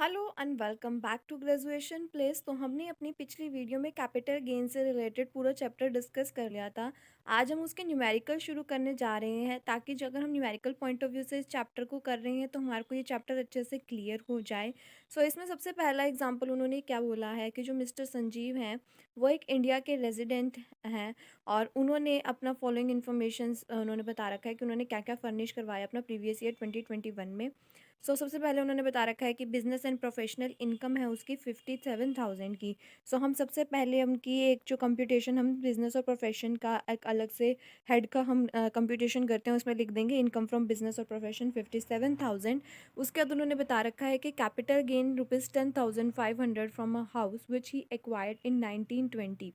Hello and welcome back to graduation place. तो हमने अपनी पिछली वीडियो में कैपिटल गेन से रिलेटेड पूरा चैप्टर डिस्कस कर लिया था। आज हम उसके न्यूमेरिकल शुरू करने जा रहे हैं ताकि जो अगर हम न्यूमेरिकल पॉइंट ऑफ व्यू से इस चैप्टर को कर रहे हैं तो हमारे को ये चैप्टर अच्छे से क्लियर हो जाए। सो इसमें सबसे पहला एग्जांपल उन्होंने क्या बोला है कि जो मिस्टर संजीव हैं वो एक इंडिया के रेजिडेंट हैं और उन्होंने अपना फॉलोइंग इन्फॉर्मेशन उन्होंने बता रखा है कि उन्होंने क्या क्या फर्निश करवाया अपना प्रीवियस ईयर 2021 में। सबसे पहले उन्होंने बता रखा है कि बिज़नेस एंड प्रोफेशनल इनकम है उसकी 57,000 की। हम सबसे पहले उनकी एक जो कंप्यूटेशन हम बिज़नेस और प्रोफेशन का एक अलग से हेड का हम कंप्यूटेशन करते हैं उसमें लिख देंगे इनकम फ्रॉम बिज़नेस और प्रोफेशन 57,000। उसके बाद उन्होंने बता रखा है कि capital gain ₹10,500 from a house which he acquired इन 1920।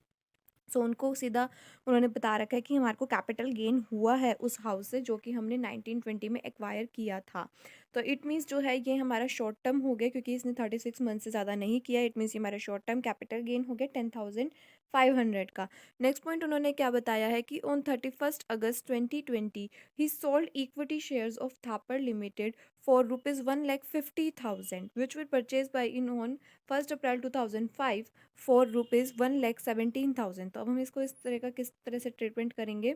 उनको सीधा उन्होंने बता रखा है कि हमारे को कैपिटल गेन हुआ है उस हाउस से जो कि हमने 1920 में एक्वायर किया था। तो इट मीन्स जो है ये हमारा शॉर्ट टर्म हो गया क्योंकि इसने 36 मंथ से ज़्यादा नहीं किया। इट मीन्स ये हमारा शॉर्ट टर्म कैपिटल गेन हो गया 10,500 का। नेक्स्ट पॉइंट उन्होंने क्या बताया है कि on 31 August 2020 he sold equity shares of Thapar limited for ₹1,50,000 which were purchase by in on 1 April 2005 for ₹1,17,000। तो अब हम इसको इस तरह का किस तरह से ट्रीटमेंट करेंगे।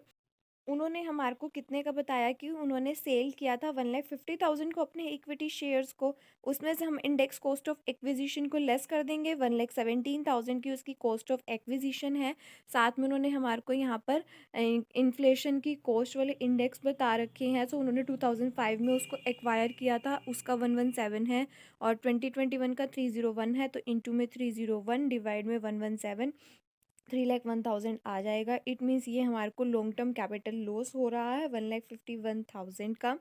उन्होंने हमारे को कितने का बताया कि उन्होंने सेल किया था 1,50,000 को अपने इक्विटी शेयर्स को। उसमें से हम इंडेक्स कॉस्ट ऑफ एक्विजिशन को लेस कर देंगे। 1,17,000 की उसकी कॉस्ट ऑफ एक्विजिशन है। साथ में उन्होंने हमारे को यहाँ पर इन्फ्लेशन की कॉस्ट वाले इंडेक्स बता रखे हैं। उन्होंने 2005 में उसको एक्वायर किया था, उसका 117 है और 2021 का 301 है। तो इंटू में 301 डिवाइड में 117 3,01,000 आ जाएगा। इट मीन्स ये हमारे को लॉन्ग टर्म कैपिटल लॉस हो रहा है 1,51,000 का।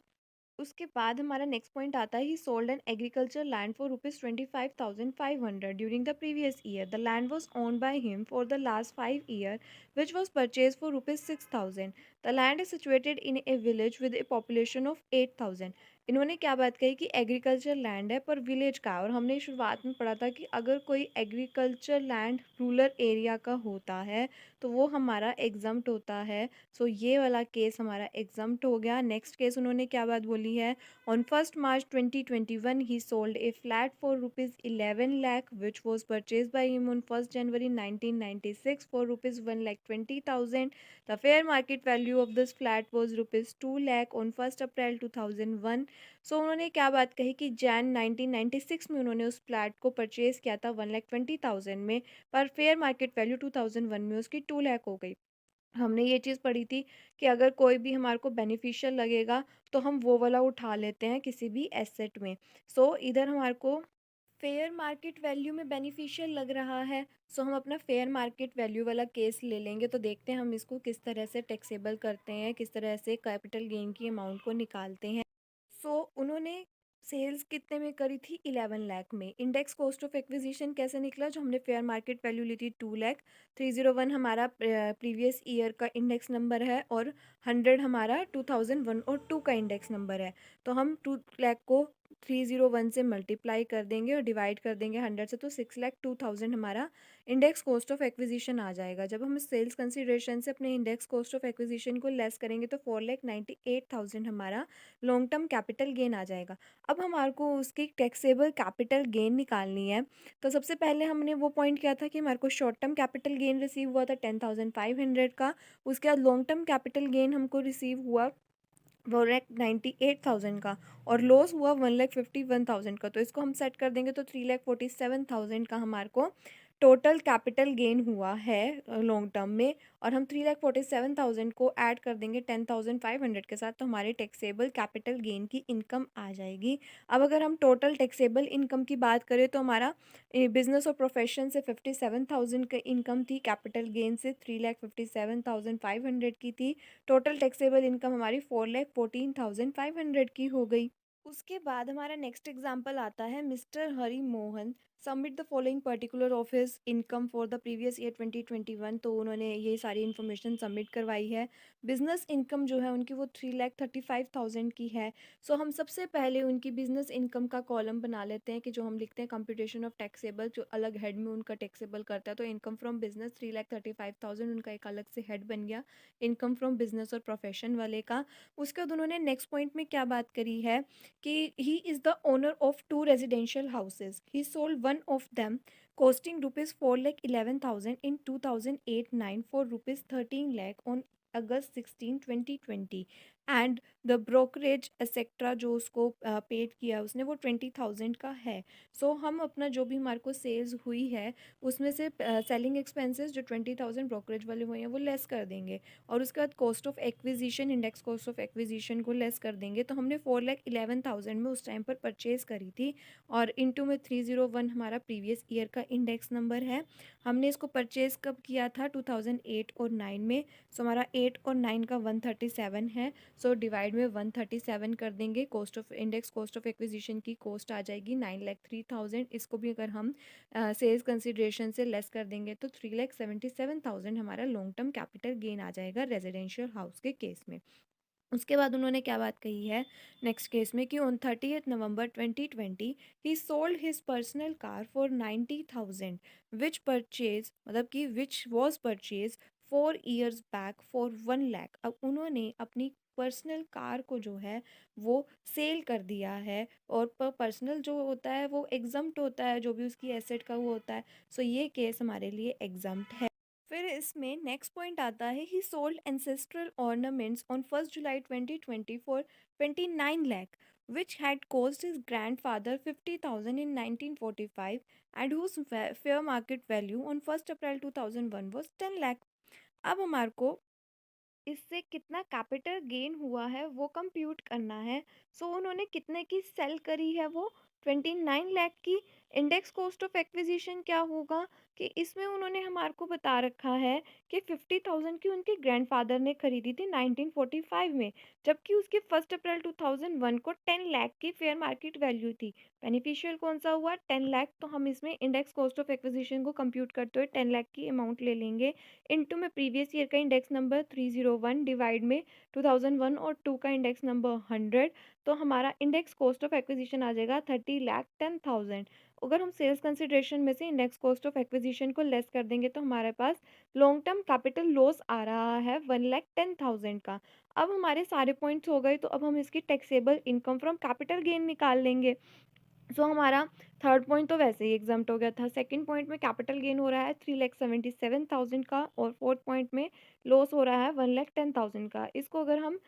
उसके बाद हमारा नेक्स्ट पॉइंट आता है he sold an agriculture land for ₹25,500 during the previous year. The land was owned by him for the last 5 year which was purchase for ₹6,000। The land is situated in A village with A population of 8,000। इन्होंने क्या बात कही कि agriculture land है पर village का है। और हमने शुरुआत में पढ़ा था कि अगर कोई एग्रीकल्चर लैंड रूरल एरिया का होता है तो वो हमारा एग्जम्प्ट होता है। ये वाला केस हमारा एग्जम्प्ट हो गया। नेक्स्ट केस उन्होंने क्या बात बोली है। On 1 March 2021 he sold A flat for ₹11 lakh which was purchase by him on 1 January 1996 for ₹1,20,000। The fair market value of this flat was ₹2 lakh on 1 April 2001। उन्होंने क्या बात कही कि जैन 1996 में उन्होंने उस फ्लैट को परचेज किया था 1,20,000 में, पर फेयर मार्केट वैल्यू 2001 में उसकी 2 लाख हो गई। हमने ये चीज़ पढ़ी थी कि अगर कोई भी हमारे को बेनिफिशियल लगेगा तो हम वो वाला उठा लेते हैं किसी भी एसेट में। इधर हमारे को फेयर मार्केट वैल्यू में बेनिफिशियल लग रहा है। हम अपना फेयर मार्केट वैल्यू वाला केस ले लेंगे। तो देखते हैं हम इसको किस तरह से टैक्सेबल करते हैं, किस तरह से कैपिटल गेन की अमाउंट को निकालते हैं। उन्होंने सेल्स कितने में करी थी 11 लाख में। इंडेक्स कॉस्ट ऑफ एक्विजिशन कैसे निकला, जो हमने फेयर मार्केट वैल्यू ली थी 2 लाख। 301 हमारा प्रीवियस ईयर का इंडेक्स नंबर है और 100 हमारा 2001 और 2 का इंडेक्स नंबर है। तो हम 2 लाख को 301 से मल्टीप्लाई कर देंगे और डिवाइड कर देंगे 100 से। तो 6,02,000 हमारा इंडेक्स कॉस्ट ऑफ एक्विजिशन आ जाएगा। जब हम सेल्स कंसिडरेशन से अपने इंडेक्स कॉस्ट ऑफ एक्विजिशन को लेस करेंगे तो 4,98,000 हमारा लॉन्ग टर्म कैपिटल गेन आ जाएगा। अब हमारे को उसकी टैक्सेबल कैपिटल गेन निकालनी है। तो सबसे पहले हमने वो पॉइंट किया था कि हमारे को short term capital gain receive हुआ था 10,500 का। उसके बाद लॉन्ग टर्म कैपिटल गेन हमको रिसीव हुआ 4,98,000 का और लॉस हुआ 1,51,000 का। तो इसको हम सेट कर देंगे तो 3,47,000 का हमारे को टोटल कैपिटल गेन हुआ है लॉन्ग टर्म में। और हम 3,47,000 को ऐड कर देंगे 10,500 के साथ तो हमारे टैक्सेबल कैपिटल गेन की इनकम आ जाएगी। अब अगर हम टोटल टैक्सेबल इनकम की बात करें तो हमारा बिजनेस और प्रोफेशन से 57,000 का इनकम थी, कैपिटल गेन से 3,57,500 की थी। टोटल टैक्सेबल इनकम हमारी 4,14,500 की हो गई। उसके बाद हमारा नेक्स्ट एग्जाम्पल आता है mister Hari Mohan submit the following particular of his income for the previous year 2021। तो उन्होंने ये सारी इन्फॉर्मेशन सबमिट करवाई है। बिजनेस इनकम जो है उनकी वो 3,35,000 की है। सो हम सबसे पहले उनकी बिजनेस इनकम का कॉलम बना लेते हैं कि जो हम लिखते हैं कंप्यूटेशन ऑफ टैक्सेबल, जो अलग हेड में उनका टैक्सेबल करता है। तो इनकम फ्रॉम बिजनेस 3,35,000 उनका एक अलग से हेड बन गया इनकम फ्रॉम बिजनेस और प्रोफेशन वाले का। उसके बाद उन्होंने नेक्स्ट पॉइंट में क्या बात करी है कि he is the owner of two residential houses. He sold one of them costing rupees 4,11,000 in 2008-9 for rupees 13 lakh on August 16, 2020 and the brokerage etcetera जो उसको पेड किया उसने वो 20,000 का है। सो हम अपना जो भी हमारे को सेल्स हुई है उसमें से सेलिंग एक्सपेंसेस जो 20,000 ब्रोकरेज वाले हुए हैं वो लेस कर देंगे और उसके बाद cost of acquisition index cost of acquisition को लेस कर देंगे। तो हमने 4,11,000 में उस टाइम पर परचेज़ करी थी और इनटू में 301 हमारा प्रीवियस ईयर का इंडेक्स नंबर है। हमने इसको परचेज़ कब किया था 2008 और 9 में। सो हमारा 8 और 9 का 137 है। सो डिवाइड में 137 कर देंगे। Cost of index cost of acquisition की कॉस्ट आ जाएगी 9,03,000। इसको भी अगर हम सेल्स कंसिडरेशन से लेस कर देंगे तो 3,77,000 हमारा लॉन्ग टर्म कैपिटल गेन आ जाएगा रेजिडेंशियल हाउस के केस में। उसके बाद उन्होंने क्या बात कही है नेक्स्ट केस में कि on 30th November 2020 he sold his personal car for 90,000 which purchase मतलब कि which was purchase 4 years back for 1 lakh. अब उन्होंने अपनी पर्सनल कार को जो है वो सेल कर दिया है और पर्सनल जो होता है वो एग्जम्प्ट होता है, जो भी उसकी एसेट का वो होता है। सो ये केस हमारे लिए एग्जम्प्ट है। फिर इसमें नेक्स्ट पॉइंट आता है he sold ancestral ornaments on 1 July 2020 for 29 lakh which had cost his grandfather 50,000 in 1945 and whose fair market value on 1 April 2001 was 10 lakh. अब हमारे को इससे कितना कैपिटल गेन हुआ है वो कंप्यूट करना है। सो उन्होंने कितने की सेल करी है वो 29 लाख की। इंडेक्स कॉस्ट ऑफ एक्विजिशन क्या होगा कि इसमें उन्होंने हमारे को बता रखा है कि 50,000 की उनके ग्रैंडफादर ने खरीदी थी 1945 में, जबकि उसके 1 अप्रैल 2001 को 10 लाख की फेयर मार्केट वैल्यू थी। बेनिफिशियल कौन सा हुआ 10 लाख। तो हम इसमें इंडेक्स कॉस्ट ऑफ एक्विजिशन को कंप्यूट करते हुए 10 लाख की अमाउंट ले लेंगे इनटू में प्रीवियस ईयर का इंडेक्स नंबर 301 डिवाइड में 2001 और 2 का इंडेक्स नंबर 100। तो हमारा इंडेक्स कॉस्ट ऑफ एक्विजिशन आ जाएगा 30,10,000। अगर हम सेल्स कंसिडरेशन में से इंडेक्स कॉस्ट ऑफ एक्विजिशन को लेस कर देंगे तो हमारे पास लॉन्ग टर्म कैपिटल लॉस आ रहा है 1,10,000 का। अब हमारे सारे पॉइंट्स हो गए तो अब हम इसकी taxable income from capital gain निकाल लेंगे। सो हमारा थर्ड पॉइंट तो वैसे ही एग्जाम्प्ट हो गया था। सेकंड पॉइंट में कैपिटल गेन हो रहा है 3,77,000 का और फोर्थ पॉइंट में लॉस हो रहा है 1,10,000 का। इसको अगर हम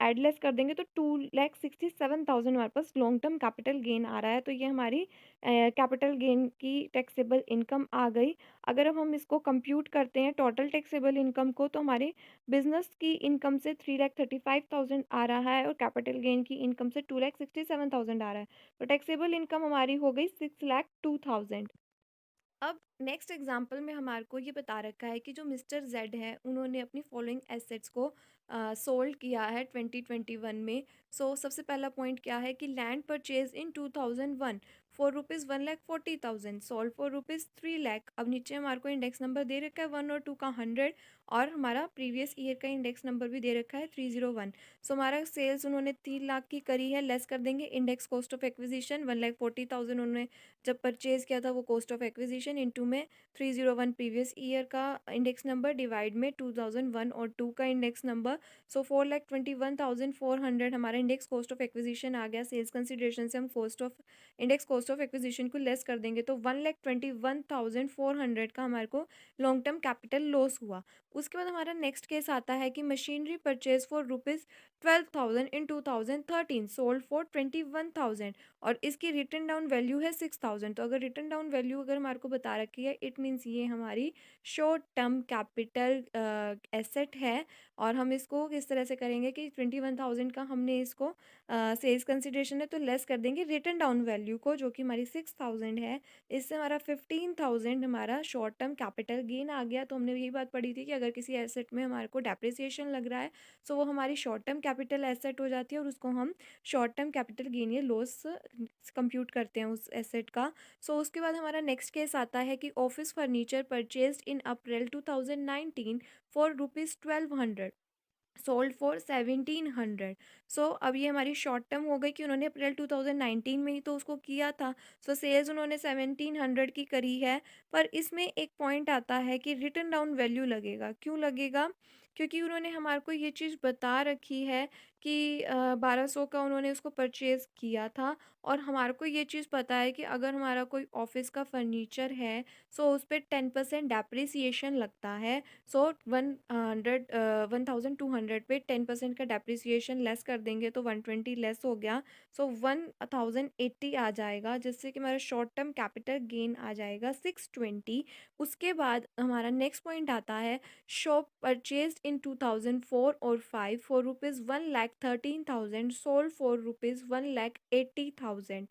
एडलेस कर देंगे तो 2,67,000 हमारे पास लॉन्ग टर्म कैपिटल गेन आ रहा है। तो ये हमारी कैपिटल गेन की टैक्सेबल इनकम आ गई। अगर अब हम इसको कंप्यूट करते हैं टोटल टैक्सेबल इनकम को तो हमारे बिजनेस की इनकम से 3,35,000 आ रहा है और कैपिटल गेन की इनकम से 2,67,000 आ रहा है। तो टैक्सेबल इनकम हमारी हो गई 6,02,000। अब नेक्स्ट एग्जांपल में हमारे को ये बता रखा है कि जो मिस्टर जेड है उन्होंने अपनी फॉलोइंग एसेट्स को सोल्ड किया है 2021 में। सो सबसे पहला पॉइंट क्या है कि land purchase in 2001 for rupees 1,40,000 sold for rupees 3 lakh. अब नीचे हमारे को इंडेक्स नंबर दे रखा है 1 और 2 का 100 और हमारा प्रीवियस ईयर का इंडेक्स नंबर भी दे रखा है 301। सो हमारा सेल्स उन्होंने 3 लाख की करी है, लेस कर देंगे इंडेक्स कॉस्ट ऑफ एक्विजिशन 1,40,000 उन्होंने जब परचेज़ किया था वो कॉस्ट ऑफ एक्विजिशन इनटू में 301 प्रीवियस ईयर का इंडेक्स नंबर डिवाइड में 2001 और 2 का इंडेक्स नंबर। सो 4,21,400 हमारा इंडेक्स कॉस्ट ऑफ एक्विजिशन आ गया। सेल्स कंसिडरेशन से हम इंडेक्स कॉस्ट ऑफ एक्विजिशन को लेस कर देंगे तो 1,21,400 का हमारे को लॉन्ग टर्म कैपिटल लॉस हुआ। उसके बाद हमारा नेक्स्ट केस आता है कि machinery purchase for rupees 12,000 in 2013 sold for 21,000 और इसकी रिटर्न डाउन वैल्यू है 6,000। तो अगर रिटर्न डाउन वैल्यू अगर हमारे को बता रखी है इट मीन्स ये हमारी शॉर्ट टर्म कैपिटल एसेट है। और हम इसको किस तरह से करेंगे कि 21,000 का हमने इसको सेल्स कंसिडरेशन है तो लेस कर देंगे रिटर्न डाउन वैल्यू को जो कि हमारी 6,000 है। इससे हमारा 15,000 हमारा शॉर्ट टर्म कैपिटल गेन आ गया। तो हमने यही बात पढ़ी थी कि अगर किसी एसेट में हमारे को डेप्रिसिएशन लग रहा है सो वो हमारी शॉर्ट टर्म कैपिटल एसेट हो जाती है और उसको हम शॉर्ट टर्म कैपिटल गेन या लॉस कंप्यूट करते हैं उस एसेट का। सो उसके बाद हमारा नेक्स्ट केस आता है कि office furniture purchased in April 2019 for ₹1200 sold for 1700। सो अब ये हमारी शॉर्ट टर्म हो गई कि उन्होंने अप्रैल 2019 में ही तो उसको किया था। सो सेल्स उन्होंने 1700 की करी है। पर इसमें एक पॉइंट आता है कि रिटन डाउन वैल्यू लगेगा। क्यों लगेगा? क्योंकि उन्होंने हमारे को ये चीज़ बता रखी है कि 1200 का उन्होंने उसको परचेज़ किया था और हमारे को ये चीज़ पता है कि अगर हमारा कोई ऑफिस का फर्नीचर है, सो उस पे 10% डेप्रिसिएशन लगता है। सो 1200 पे 10% का डेप्रिसिएशन लेस कर देंगे तो 120 लेस हो गया। सो 1080 आ जाएगा, जिससे कि हमारा शॉर्ट टर्म कैपिटल गेन आ जाएगा 620। उसके बाद हमारा नेक्स्ट पॉइंट आता है शॉप परचेज्ड इन 2004 और 5 फॉर ₹1,13,000 सोल्ड फॉर ₹1,80,000।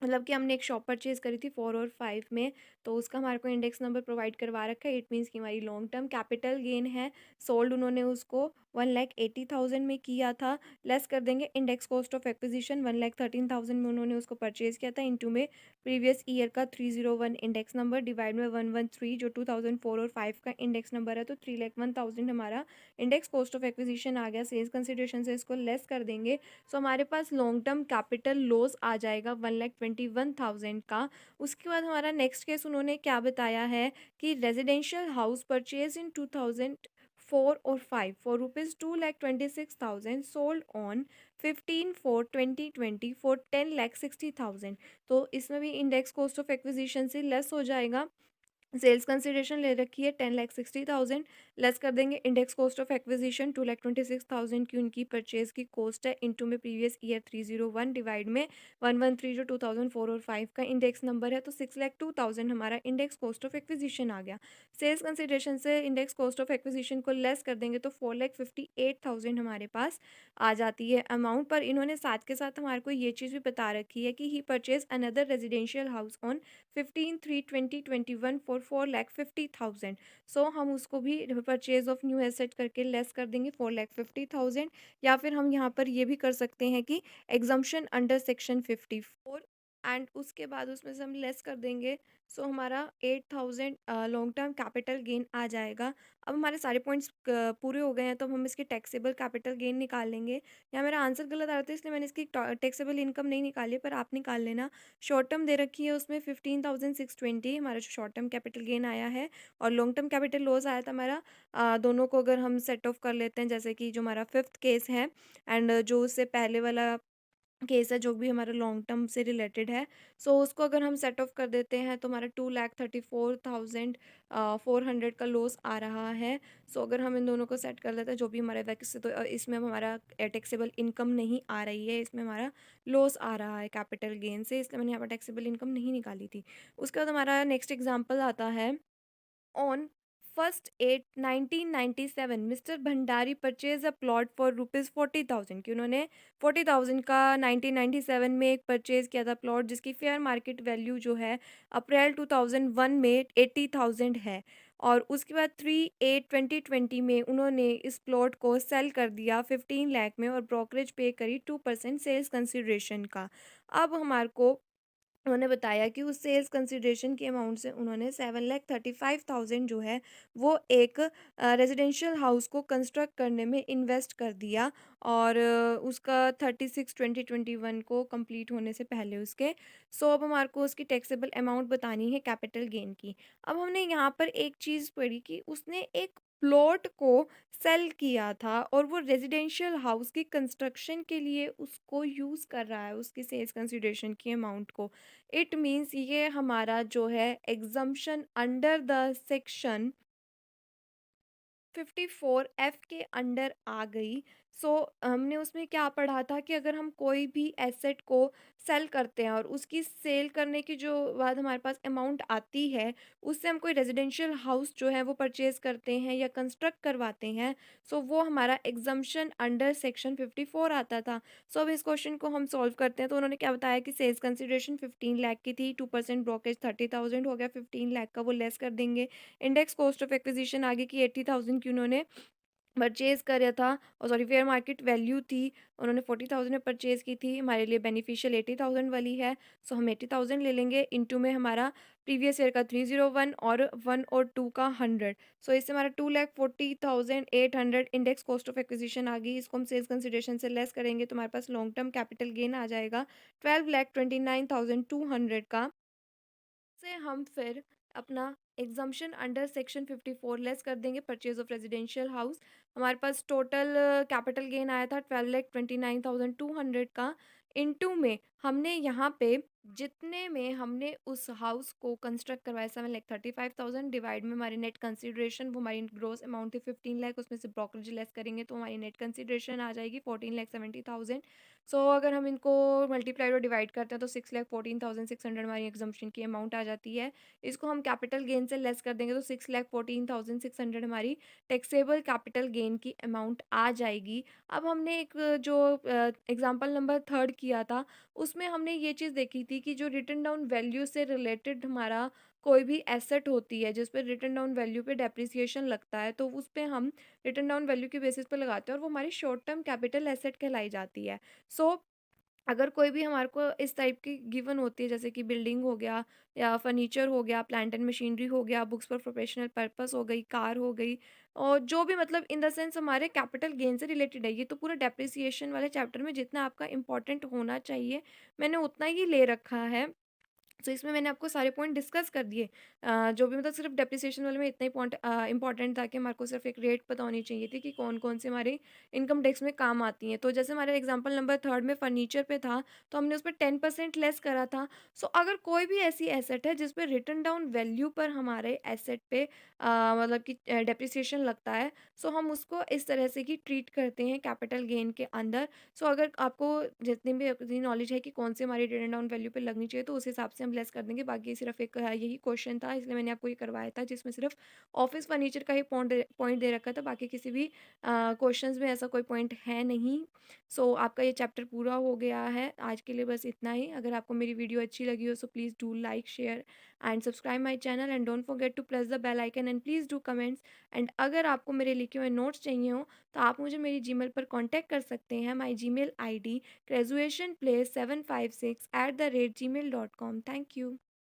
मतलब कि हमने एक शॉप परचेज़ करी थी 4 और 5 में, तो उसका हमारे को इंडेक्स नंबर प्रोवाइड करवा रखा है। इट मीन्स कि हमारी लॉन्ग टर्म कैपिटल गेन है। सोल्ड उन्होंने उसको 1,80,000 में किया था। लेस कर देंगे इंडेक्स कॉस्ट ऑफ एक्विजिशन 1,13,000 में उन्होंने उसको परचेज़ किया था, इनटू में प्रीवियस ईयर का 301 इंडेक्स नंबर डिवाइड में 113 जो 2004 और 5 का इंडेक्स नंबर है, तो 3,01,000 हमारा इंडेक्स कॉस्ट ऑफ एक्विजिशन आ गया। सेल्स कंसिडरेशन से इसको लेस कर देंगे। सो हमारे पास लॉन्ग टर्म कैपिटल लॉस आ जाएगा 1,21,000 का। उसके बाद हमारा नेक्स्ट केस उन्होंने क्या बताया है कि रेजिडेंशियल हाउस परचेज इन 2004 और 5 फॉर ₹2,26,000 सोल्ड ऑन 15/4/2020 फॉर ₹10,60,000। तो इसमें भी इंडेक्स कॉस्ट ऑफ एक्विजिशन से लेस हो जाएगा। सेल्स कंसिडरेशन ले रखी है 10,60,000, लेस कर देंगे इंडेक्स कॉस्ट ऑफ एक्विजिशन 2,26,000 की उनकी परचेज की कॉस्ट है, इनटू में प्रीवियस ईयर 301 डिवाइड में 113 जो 2004 और 5 का इंडेक्स नंबर है, तो 6,02,000 हमारा इंडेक्स कॉस्ट ऑफ एक्विजिशन आ गया। सेल्स कंसिडरेशन से इंडेक्स कॉस्ट ऑफ एक्विजिशन को लेस कर देंगे तो 4,58,000 हमारे पास आ जाती है अमाउंट। पर इन्होंने साथ के साथ हमारे को ये चीज़ भी बता रखी है कि he purchase another residential house on 15/3/2021 for 4,50,000। So हम उसको भी परचेज ऑफ न्यू एसेट करके लेस कर देंगे 4,50,000। या फिर हम यहाँ पर ये भी कर सकते हैं कि एग्जम्पशन अंडर सेक्शन 54 एंड उसके बाद उसमें से हम लेस कर देंगे। सो हमारा 8,000 लॉन्ग टर्म कैपिटल गेन आ जाएगा। अब हमारे सारे पॉइंट्स पूरे हो गए हैं, तो हम इसके टैक्सेबल कैपिटल गेन निकाल लेंगे। यहाँ मेरा आंसर गलत आ रहा था इसलिए मैंने इसकी टैक्सेबल इनकम नहीं निकाली, पर आप निकाल लेना। शॉर्ट टर्म दे रखी है उसमें 15,620 हमारा शॉर्ट टर्म कैपिटल गेन आया है और लॉन्ग टर्म कैपिटल लॉस आया था हमारा। दोनों को अगर हम सेट ऑफ कर लेते हैं, जैसे कि जो हमारा फिफ्थ केस है एंड जो उससे पहले वाला केस है जो भी हमारा लॉन्ग टर्म से रिलेटेड है, सो उसको अगर हम सेट ऑफ कर देते हैं तो हमारा 2,34,400 का लॉस आ रहा है। सो अगर हम इन दोनों को सेट कर लेते हैं जो भी हमारे वैक्स, तो इसमें अब हमारा टैक्सेबल इनकम नहीं आ रही है, इसमें हमारा लॉस आ रहा है कैपिटल गेन से, इसलिए मैंने यहाँ पर टैक्सेबल इनकम नहीं निकाली थी। उसके बाद हमारा नेक्स्ट एग्जाम्पल आता है on 1st 8 1997 mister Bhandari purchase a plot for ₹40,000 कि उन्होंने 40,000 का 1997 में एक परचेज किया था प्लॉट, जिसकी फेयर मार्केट वैल्यू जो है अप्रैल 2001 में 80,000 है। और उसके बाद 3/8/2020 में उन्होंने इस प्लॉट को सेल कर दिया 15 लाख में और ब्रोकरेज पे करी 2% सेल्स कंसिडरेशन का। अब हमारे को उन्होंने बताया कि उस सेल्स कंसिडरेशन के अमाउंट से उन्होंने 7,35,000 जो है वो एक रेजिडेंशियल हाउस को कंस्ट्रक्ट करने में इन्वेस्ट कर दिया। और उसका 36/20/21 को कंप्लीट होने से पहले उसके। सो अब हमारे को उसकी टैक्सेबल अमाउंट बतानी है कैपिटल गेन की। अब हमने यहाँ पर एक चीज़ पढ़ी कि उसने एक प्लॉट को सेल किया था और वो रेजिडेंशियल हाउस की कंस्ट्रक्शन के लिए उसको यूज़ कर रहा है उसकी सेल्स कंसिडरेशन की अमाउंट को। इट मीन्स ये हमारा जो है exemption under the section 54 F के अंडर आ गई। सो हमने उसमें क्या पढ़ा था कि अगर हम कोई भी एसेट को सेल करते हैं और उसकी सेल करने की जो बाद हमारे पास अमाउंट आती है, उससे हम कोई रेजिडेंशियल हाउस जो है वो परचेज करते हैं या कंस्ट्रक्ट करवाते हैं, सो वो हमारा एग्जम्पशन अंडर सेक्शन 54 आता था। सो अब इस क्वेश्चन को हम सॉल्व करते हैं, तो उन्होंने क्या बताया कि सेल्स कंसिडरेशन 15 लाख की थी, 2% ब्रोकरेज 30,000 हो गया, 15 लाख का वो लेस कर देंगे। इंडेक्स कॉस्ट ऑफ एक्विजिशन आगे की 80,000 की उन्होंने परचेज़ करा था, और सॉरी फेयर मार्केट वैल्यू थी, उन्होंने 40,000 में परचेज़ की थी, हमारे लिए बेनिफिशियल 80,000 वाली है। सो हम 80,000 ले लेंगे, इनटू में हमारा प्रीवियस ईयर का 301 और 1 और 2 का 100। सो इससे हमारा 2,40,800 इंडेक्स कॉस्ट ऑफ एक्विजिशन आ गई। इसको हम सेल्स कंसिडरेशन से लेस करेंगे तो हमारे पास लॉन्ग टर्म कैपिटल गेन आ जाएगा 12,29,200 का। से हम फिर अपना एग्जम्पशन अंडर सेक्शन 54 लेस कर देंगे, परचेज ऑफ रेजिडेंशियल हाउस। हमारे पास टोटल कैपिटल गेन आया था 12,29,200 का। इनटू में हमने यहाँ पे जितने में हमने उस हाउस को कंस्ट्रक्ट करवाया 7,35,000 डिवाइड में हमारी नेट कंसिडरेशन, वो हमारी ग्रोस अमाउंट थी 15 लाख, उसमें से ब्रोकरेज लेस करेंगे तो हमारी नेट कंसिडरेशन आ जाएगी 14,70,000। सो अगर हम इनको मल्टीप्लाइड और डिवाइड करते हैं तो 6,14,600 हमारी एग्जम्पशन की अमाउंट आ जाती है। इसको हम कैपिटल गेन से लेस कर देंगे तो 6,14,600 हमारी टैक्सेबल कैपिटल गेन की अमाउंट आ जाएगी। अब हमने एक जो एग्जांपल नंबर थर्ड किया था, उसमें हमने ये चीज़ देखी थी कि जो रिटन डाउन वैल्यू से रिलेटेड हमारा कोई भी एसेट होती है जिस पे रिटन डाउन वैल्यू पे डेप्रिसिएशन लगता है, तो उस पे हम रिटन डाउन वैल्यू के बेसिस पे लगाते हैं और वो हमारी शॉर्ट टर्म कैपिटल एसेट कहलाई जाती है। सो अगर कोई भी हमारे को इस टाइप की गिवन होती है, जैसे कि बिल्डिंग हो गया या फर्नीचर हो गया, प्लांट एंड मशीनरी हो गया, बुक्स फॉर प्रोफेशनल पर्पस हो गई, कार हो गई, और जो भी मतलब इन द सेंस हमारे कैपिटल गेन से रिलेटेड है, ये तो पूरा डेप्रिसिएशन वाले चैप्टर में जितना आपका इंपॉर्टेंट होना चाहिए मैंने उतना ही ले रखा है। तो इसमें मैंने आपको सारे पॉइंट डिस्कस कर दिए। जो भी मतलब सिर्फ डेप्रिसिएशन वाले में इतना ही पॉइंट इंपॉर्टेंट था कि हमारे को सिर्फ एक रेट पता होनी चाहिए थी कि कौन-कौन से हमारे इनकम टैक्स में काम आती हैं। तो जैसे हमारे एग्जांपल नंबर थर्ड में फर्नीचर पे था, तो हमने उस पे 10% लेस करा था। सो अगर कोई भी ऐसी एसेट है जिस पे रिटन डाउन वैल्यू पर हमारे एसेट पे मतलब कि डेप्रिसिएशन लगता है, सो हम उसको इस तरह से ही ट्रीट करते हैं कैपिटल गेन के अंदर। सो अगर आपको जितनी नॉलेज है कि कौन सी हमारी रिटन डाउन वैल्यू पे लगनी चाहिए, तो उस हिसाब से हम लेस कर देंगे। बाकी सिर्फ एक यही क्वेश्चन था, इसलिए मैंने आपको ये करवाया था, जिसमें सिर्फ ऑफिस फर्नीचर का ही पॉइंट दे रखा था, बाकी किसी भी क्वेश्चंस में ऐसा कोई पॉइंट है नहीं। सो आपका ये चैप्टर पूरा हो गया है। आज के लिए बस इतना ही। अगर आपको मेरी वीडियो अच्छी लगी हो, so please do like, share and subscribe my channel, and don't forget to press the bell icon, and please do comments. And अगर आपको मेरे लिखे हुए नोट्स चाहिए हो, तो आप मुझे मेरी जीमेल पर कांटेक्ट कर सकते हैं। My Gmail ID graduationplace756@gmail.com। Thank you.